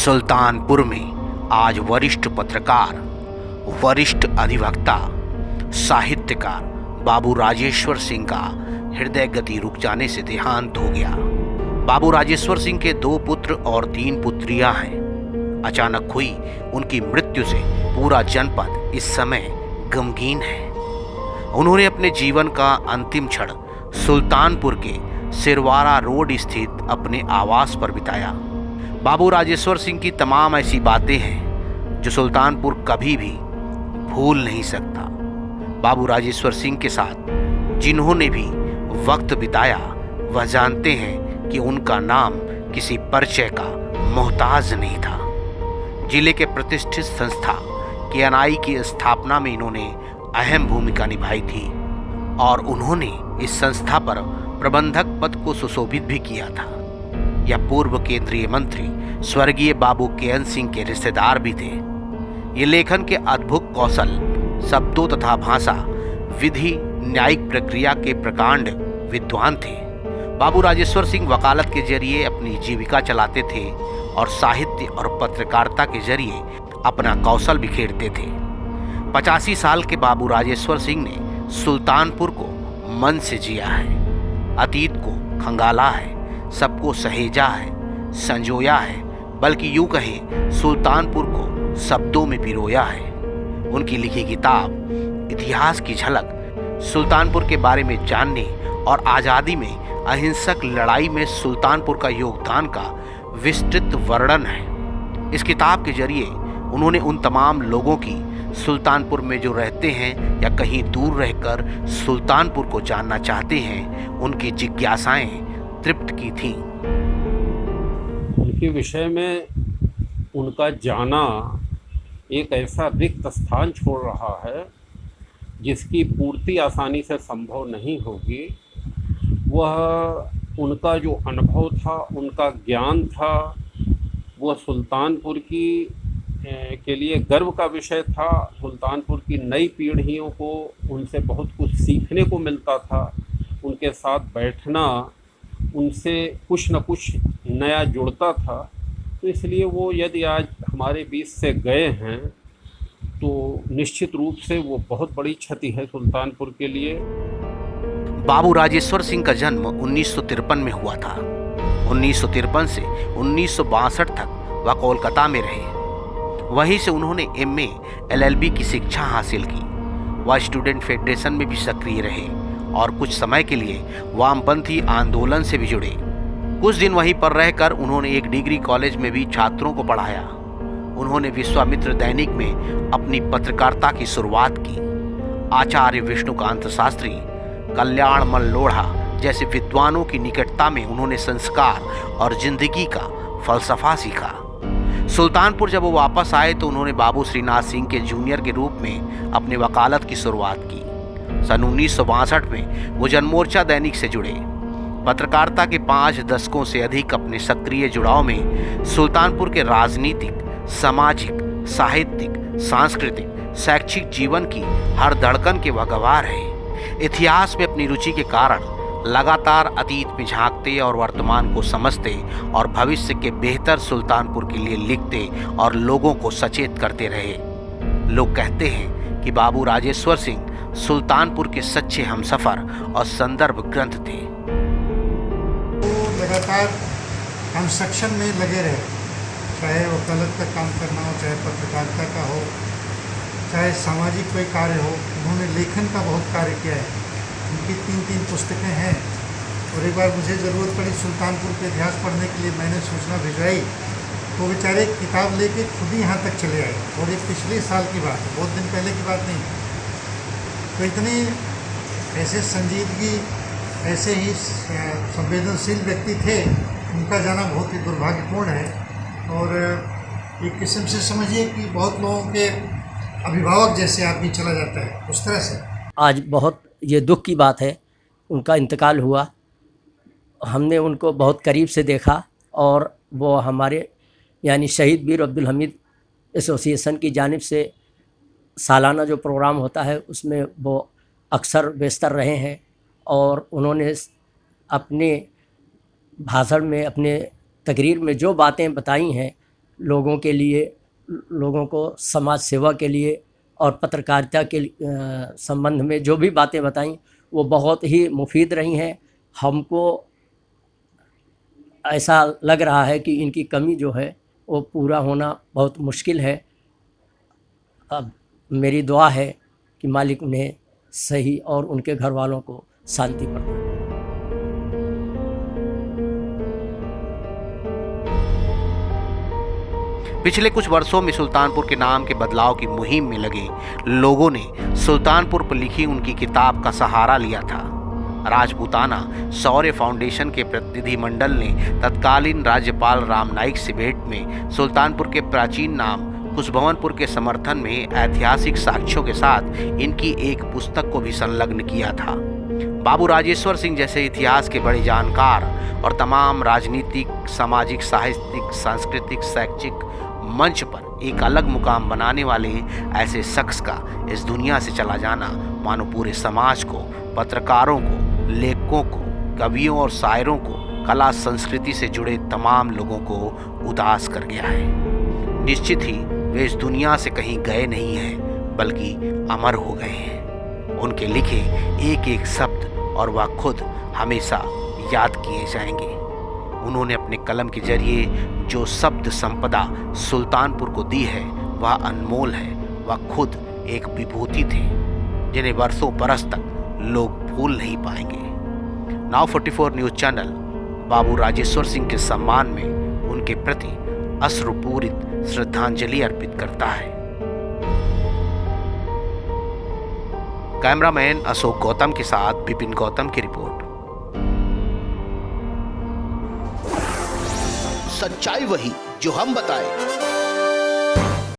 सुल्तानपुर में आज वरिष्ठ पत्रकार, वरिष्ठ अधिवक्ता, साहित्यकार बाबू राजेश्वर सिंह का हृदय गति रुक जाने से देहांत हो गया। बाबू राजेश्वर सिंह के 2 पुत्र और 3 पुत्रियां हैं। अचानक हुई उनकी मृत्यु से पूरा जनपद इस समय गमगीन है। उन्होंने अपने जीवन का अंतिम क्षण सुल्तानपुर के सिरवारा रोड स्थित अपने आवास पर बिताया। बाबू राजेश्वर सिंह की तमाम ऐसी बातें हैं जो सुल्तानपुर कभी भी भूल नहीं सकता। बाबू राजेश्वर सिंह के साथ जिन्होंने भी वक्त बिताया वह जानते हैं कि उनका नाम किसी परिचय का मोहताज नहीं था। जिले के प्रतिष्ठित संस्था KNI की स्थापना में इन्होंने अहम भूमिका निभाई थी और उन्होंने इस संस्था पर प्रबंधक पद को सुशोभित भी किया था। यह पूर्व केंद्रीय मंत्री स्वर्गीय बाबू KN सिंह के रिश्तेदार भी थे। ये लेखन के अद्भुत कौशल, शब्दों तथा भाषा, विधि, न्यायिक प्रक्रिया के प्रकांड विद्वान थे। बाबू राजेश्वर सिंह वकालत के जरिए अपनी जीविका चलाते थे और साहित्य और पत्रकारिता के जरिए अपना कौशल बिखेरते थे। 85 साल के बाबू राजेश्वर सिंह ने सुल्तानपुर को मन से जिया है, अतीत को खंगाला है, सबको सहेजा है, संजोया है, बल्कि यूं कहें सुल्तानपुर को शब्दों में पिरोया है। उनकी लिखी किताब इतिहास की झलक सुल्तानपुर के बारे में जानने और आज़ादी में अहिंसक लड़ाई में सुल्तानपुर का योगदान का विस्तृत वर्णन है। इस किताब के जरिए उन्होंने उन तमाम लोगों की सुल्तानपुर में जो रहते हैं या कहीं दूर रहकर सुल्तानपुर को जानना चाहते हैं, उनकी जिज्ञासाएं तृप्त की थीं। उनके विषय में उनका जाना एक ऐसा रिक्त स्थान छोड़ रहा है जिसकी पूर्ति आसानी से संभव नहीं होगी। वह उनका जो अनुभव था, उनका ज्ञान था, वह सुल्तानपुर के लिए गर्व का विषय था। सुल्तानपुर की नई पीढ़ियों को उनसे बहुत कुछ सीखने को मिलता था। उनके साथ बैठना, उनसे कुछ न कुछ नया जुड़ता था। तो इसलिए वो यदि आज हमारे बीच से गए हैं तो निश्चित रूप से वो बहुत बड़ी क्षति है सुल्तानपुर के लिए। बाबू राजेश्वर सिंह का जन्म 1953 में हुआ था। 1953 से 1962 तक वह कोलकाता में रहे। वहीं से उन्होंने MA LLB की शिक्षा हासिल की। वह स्टूडेंट फेडरेशन में भी सक्रिय रहे और कुछ समय के लिए वामपंथी आंदोलन से भी जुड़े। कुछ दिन वहीं पर रहकर उन्होंने एक डिग्री कॉलेज में भी छात्रों को पढ़ाया। उन्होंने विश्वामित्र दैनिक में अपनी पत्रकारिता की शुरुआत की। आचार्य विष्णुकांत शास्त्री, कल्याणमल लोढ़ा जैसे विद्वानों की निकटता में उन्होंने संस्कार और जिंदगी का फलसफा सीखा। सुल्तानपुर जब वो वापस आए तो उन्होंने बाबू श्रीनाथ सिंह के जूनियर के रूप में अपने वकालत की शुरुआत की। सन 1962 में वो जनमोर्चा दैनिक से जुड़े। पत्रकारिता के 5 दशकों से अधिक अपने सक्रिय जुड़ाव में सुल्तानपुर के राजनीतिक, सामाजिक, साहित्यिक, सांस्कृतिक, शैक्षिक जीवन की हर धड़कन के वह गवाह रहे। इतिहास में अपनी रुचि के कारण लगातार अतीत में झांकते और वर्तमान को समझते और भविष्य के बेहतर सुल्तानपुर के लिए लिखते और लोगों को सचेत करते रहे। लोग कहते हैं कि बाबू राजेश्वर सिंह सुल्तानपुर के सच्चे हमसफर और संदर्भ ग्रंथ थे। वो लगातार कंस्ट्रक्शन में लगे रहे, चाहे वकालत का काम करना हो, चाहे पत्रकारिता का हो, चाहे सामाजिक कोई कार्य हो। उन्होंने लेखन का बहुत कार्य किया है। उनकी 3 पुस्तकें हैं और एक बार मुझे ज़रूरत पड़ी सुल्तानपुर के इतिहास पढ़ने के लिए, मैंने सूचना भिजवाई तो बेचारे किताब लेके खुद ही यहाँ तक चले आए। और ये पिछले साल की बात है, बहुत दिन पहले की बात नहीं। तो इतनी ऐसे संजीदगी, ऐसे ही संवेदनशील व्यक्ति थे, उनका जाना बहुत ही दुर्भाग्यपूर्ण है। और एक किस्म से समझिए कि बहुत लोगों के अभिभावक जैसे आदमी चला जाता है, उस तरह से। आज बहुत ये दुख की बात है, उनका इंतकाल हुआ। हमने उनको बहुत करीब से देखा और वो हमारे यानी शहीद वीर अब्दुल हमीद एसोसिएशन की जानिब से सालाना जो प्रोग्राम होता है उसमें वो अक्सर बेशतर रहे हैं। और उन्होंने अपने भाषण में, अपने तकरीर में जो बातें बताई हैं लोगों के लिए, लोगों को समाज सेवा के लिए और पत्रकारिता के संबंध में जो भी बातें बताई वो बहुत ही मुफीद रही हैं। हमको ऐसा लग रहा है कि इनकी कमी जो है वो पूरा होना बहुत मुश्किल है। अब मेरी दुआ है कि मालिक उन्हें सही और उनके घर वालों को शांति प्रदान। पिछले कुछ वर्षों में सुल्तानपुर के नाम के बदलाव की मुहिम में लगे लोगों ने सुल्तानपुर पर लिखी उनकी किताब का सहारा लिया था। राजपूताना शौर्य फाउंडेशन के प्रतिनिधिमंडल ने तत्कालीन राज्यपाल राम नाईक से भेंट में सुल्तानपुर के प्राचीन नाम खुशभवनपुर के समर्थन में ऐतिहासिक साक्ष्यों के साथ इनकी एक पुस्तक को भी संलग्न किया था। बाबू राजेश्वर सिंह जैसे इतिहास के बड़े जानकार और तमाम राजनीतिक, सामाजिक, साहित्यिक, सांस्कृतिक, शैक्षिक मंच पर एक अलग मुकाम बनाने वाले ऐसे शख्स का इस दुनिया से चला जाना मानो पूरे समाज को, पत्रकारों को, लेखकों को, कवियों और शायरों को, कला संस्कृति से जुड़े तमाम लोगों को उदास कर गया है। निश्चित ही वे इस दुनिया से कहीं गए नहीं हैं, बल्कि अमर हो गए हैं। उनके लिखे एक एक शब्द और वह खुद हमेशा याद किए जाएंगे। उन्होंने अपने कलम के जरिए जो शब्द संपदा सुल्तानपुर को दी है वह अनमोल है। वह खुद एक विभूति थे जिन्हें वर्षों बरस तक लोग भूल नहीं पाएंगे। नाउ 44 न्यूज़ चैनल बाबू राजेश्वर सिंह के सम्मान में उनके प्रति अश्रुपूरित श्रद्धांजलि अर्पित करता है। कैमरामैन अशोक गौतम के साथ विपिन गौतम की रिपोर्ट। सच्चाई वही जो हम बताएं।